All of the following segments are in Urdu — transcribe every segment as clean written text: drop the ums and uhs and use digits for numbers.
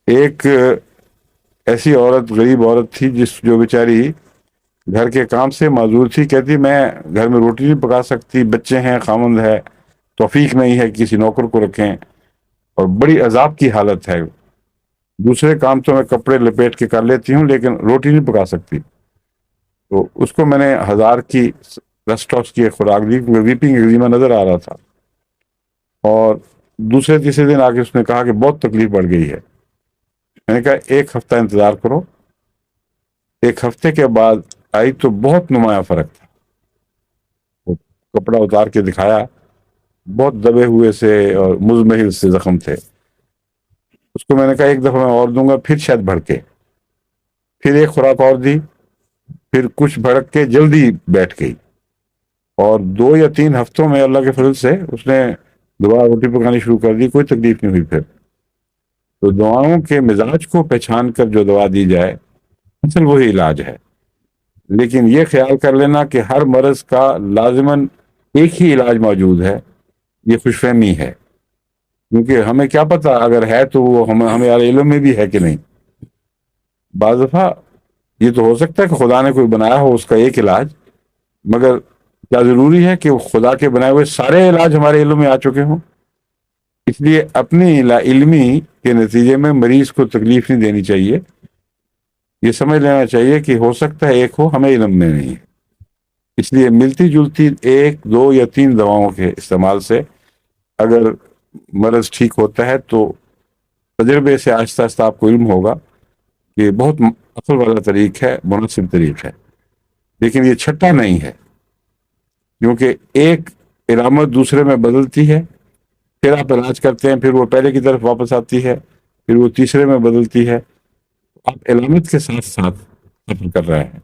ایک ایسی عورت، غریب عورت تھی، جو بیچاری گھر کے کام سے معذور تھی، کہتی میں گھر میں روٹی نہیں پکا سکتی، بچے ہیں، خامند ہے، توفیق نہیں ہے کسی نوکر کو رکھیں، اور بڑی عذاب کی حالت ہے، دوسرے کام تو میں کپڑے لپیٹ کے کر لیتی ہوں لیکن روٹی نہیں پکا سکتی۔ تو اس کو میں نے 1000 کی ریسٹاس کی ایک خوراک دی، کیونکہ ویپنگ ایگزیما نظر آ رہا تھا، اور دوسرے تیسرے دن آ کے اس نے کہا کہ بہت تکلیف بڑھ گئی ہے۔ میں نے کہا 1 ہفتہ انتظار کرو۔ 1 ہفتے کے بعد آئی تو بہت نمایاں فرق تھا، وہ کپڑا اتار کے دکھایا، بہت دبے ہوئے سے اور مزمحل سے زخم تھے۔ اس کو میں نے کہا 1 دفعہ میں اور دوں گا، پھر شاید بھڑکے، پھر ایک خوراک اور دی، پھر کچھ بھڑک کے جلدی بیٹھ گئی، اور 2 یا 3 ہفتوں میں اللہ کے فضل سے اس نے دوبارہ روٹی پکانی شروع کر دی، کوئی تکلیف نہیں ہوئی پھر۔ تو دعاؤں کے مزاج کو پہچان کر جو دوا دی جائے، اصل وہی علاج ہے، لیکن یہ خیال کر لینا کہ ہر مرض کا لازماً ایک ہی علاج موجود ہے، یہ خوش فہمی ہے، کیونکہ ہمیں کیا پتا اگر ہے تو وہ ہمارے علم میں بھی ہے کہ نہیں۔ بعض دفعہ یہ تو ہو سکتا ہے کہ خدا نے کوئی بنایا ہو اس کا ایک علاج، مگر کیا ضروری ہے کہ وہ خدا کے بنائے ہوئے سارے علاج ہمارے علم میں آ چکے ہوں؟ اس لیے اپنی لا علمی کے نتیجے میں مریض کو تکلیف نہیں دینی چاہیے، یہ سمجھ لینا چاہیے کہ ہو سکتا ہے ایک ہو، ہمیں علم میں نہیں ہے۔ اس لیے ملتی جلتی 1 2 یا 3 دواؤں کے استعمال سے اگر مرض ٹھیک ہوتا ہے تو تجربے سے آہستہ آہستہ آپ کو علم ہوگا کہ بہت اصل والا طریق ہے، مناسب طریق ہے، لیکن یہ چھٹا نہیں ہے، کیونکہ ایک علامت دوسرے میں بدلتی ہے، پھر آپ علاج کرتے ہیں، پھر وہ پہلے کی طرف واپس آتی ہے، پھر وہ تیسرے میں بدلتی ہے، آپ علامت کے ساتھ ساتھ سفر کر رہے ہیں،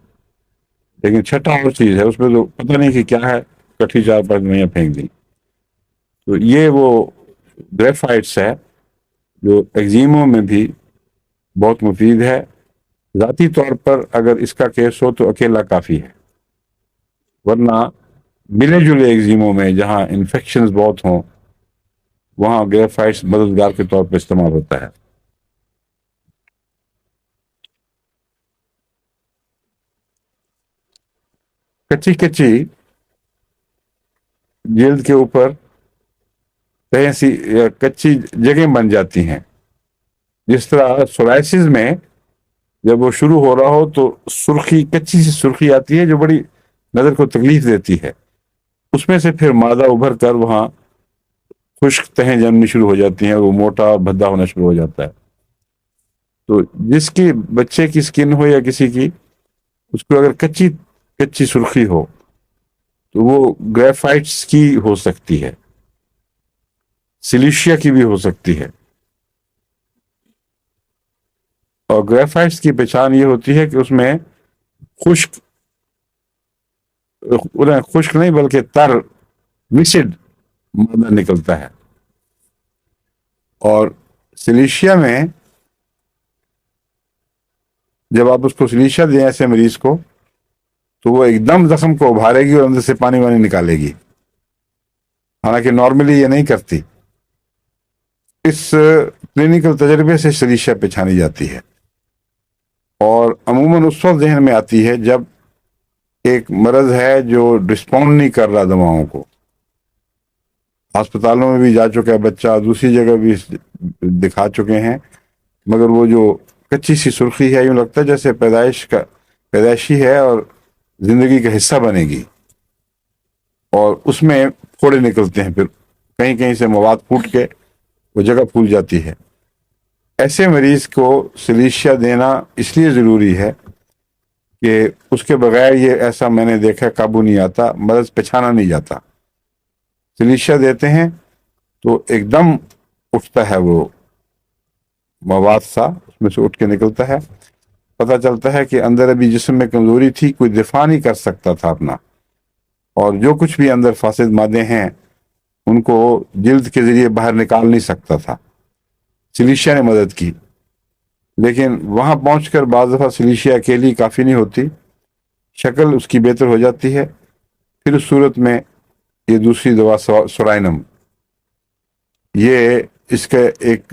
لیکن چھٹا اور چیز ہے، اس میں تو پتہ نہیں کہ کیا ہے، کٹھی 4 5 نہیں پھینک دی۔ تو یہ وہ گریفائٹس ہے جو ایگزیموں میں بھی بہت مفید ہے۔ ذاتی طور پر اگر اس کا کیس ہو تو اکیلا کافی ہے، ورنہ ملے جلے ایگزیموں میں جہاں انفیکشنز بہت ہوں وہاں گریفائٹس مددگار کے طور پر استعمال ہوتا ہے۔ کچی کچی جلد کے اوپر کہیں سی کچی جگہیں بن جاتی ہیں، جس طرح سورائسس میں جب وہ شروع ہو رہا ہو تو سرخی، کچی سی سرخی آتی ہے جو بڑی نظر کو تکلیف دیتی ہے، اس میں سے پھر مادہ ابھر کر وہاں خشک تہیں جمنی شروع ہو جاتی ہیں، وہ موٹا اور بھدا ہونا شروع ہو جاتا ہے۔ تو جس کی بچے کی سکن ہو یا کسی کی، اس کو اگر کچی کچی سرخی ہو تو وہ گریفائٹس کی ہو سکتی ہے، سلیشیا کی بھی ہو سکتی ہے، اور گریفائٹس کی پہچان یہ ہوتی ہے کہ اس میں خشک خشک نہیں بلکہ تر مکسڈ مادہ نکلتا ہے، اور سلیشیا میں جب آپ اس کو سلیشیا دیں ایسے مریض کو تو وہ ایک دم زخم کو ابھارے گی اور اندر سے پانی وانی نکالے گی، حالانکہ نارملی یہ نہیں کرتی۔ اس کلینکل تجربے سے سلیشیا پہچانی جاتی ہے، اور عموماً اس وقت ذہن میں آتی ہے جب ایک مرض ہے جو رسپونڈ نہیں کر رہا دواؤں کو، ہسپتالوں میں بھی جا چکا ہے بچہ، دوسری جگہ بھی دکھا چکے ہیں، مگر وہ جو کچی سی سرخی ہے یوں لگتا ہے جیسے پیدائشی ہے اور زندگی کا حصہ بنے گی، اور اس میں پھوڑے نکلتے ہیں، پھر کہیں کہیں سے مواد پھوٹ کے وہ جگہ پھول جاتی ہے۔ ایسے مریض کو سلیشیا دینا اس لیے ضروری ہے کہ اس کے بغیر یہ ایسا میں نے دیکھا قابو نہیں آتا، مرض پہچانا نہیں جاتا۔ سلیشیا دیتے ہیں تو ایک دم اٹھتا ہے وہ مواد سا، اس میں سے اٹھ کے نکلتا ہے، پتہ چلتا ہے کہ اندر ابھی جسم میں کمزوری تھی، کوئی دفاع نہیں کر سکتا تھا اپنا، اور جو کچھ بھی اندر فاسد مادے ہیں ان کو جلد کے ذریعے باہر نکال نہیں سکتا تھا، سلیشیا نے مدد کی۔ لیکن وہاں پہنچ کر بعض دفعہ سلیشیا اکیلی کافی نہیں ہوتی، شکل اس کی بہتر ہو جاتی ہے، پھر اس صورت میں یہ دوسری دوا سورائنم، یہ اس کا ایک